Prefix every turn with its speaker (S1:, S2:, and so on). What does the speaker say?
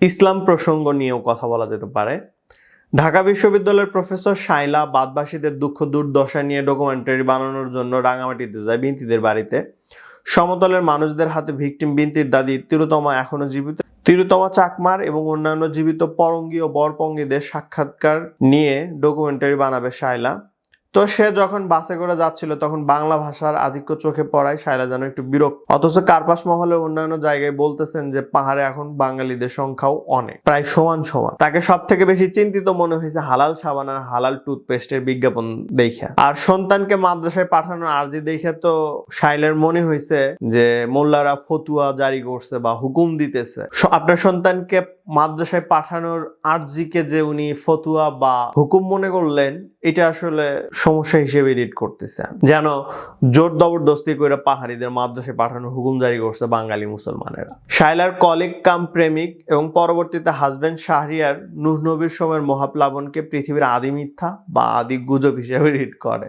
S1: ইসলাম প্রসঙ্গ নিয়েও কথা বলা যেতে পারে। ঢাকা বিশ্ববিদ্যালয়ের প্রফেসর শাইলা বাদবাসীদের দুঃখ দুর্দশা নিয়ে ডকুমেন্টারি বানানোর জন্য রাঙামাটিতে যায় বিন্তিদের বাড়িতে। সমতলের মানুষদের হাতে ভিকটিম বিন্তির দাদি তিরুতমা এখনো জীবিত। তিরুতমা চাকমার এবং অন্যান্য জীবিত পরঙ্গী ও বরপঙ্গীদের সাক্ষাৎকার নিয়ে ডকুমেন্টারি বানাবে শাইলা। তো সে যখন বাসে করে যাচ্ছিল তখন বাংলা ভাষার আধিক্য চোখে পড়ায় শাইলা যেন একটু বিরক্ত। অথচ কার্পাস মহলে অন্যান্য জায়গায় বলতেছেন যে পাহাড়ে এখন বাঙালিদের সংখ্যাও অনেক, প্রায় সমান সমান। তাকে সব থেকে বেশি চিন্তিত মনে হয়েছে হালাল সাবান আর হালাল টুথপেস্টের বিজ্ঞাপন দেখে। আর সন্তানকে মাদ্রাসায় পাঠানোর আর্জি দেখে তো শাইলার মনে হয়েছে যে মোল্লারা ফতুয়া জারি করছে বা হুকুম দিতেছে। আপনার সন্তানকে মাদ্রাসায় পাঠানোর আর্জিকে যে উনি ফতুয়া বা হুকুম মনে করলেন, এটা আসলে সমস্যা হিসেবে এডিট করতেছেন, যেন জোর জবরদস্তি করে পাহাড়িদের মাদ্রাসায় পাঠানোর হুকুম জারি করছে বাঙালি মুসলমানেরা। শাইলার কলিগ কাম প্রেমিক এবং পরবর্তীতে হাজবেন্ড শাহরিয়ার নূহ নবীর সময়ের মহাপ্লাবনকে পৃথিবীর আদি মিথ্যা বা আদি গুজব হিসেবে এডিট করে।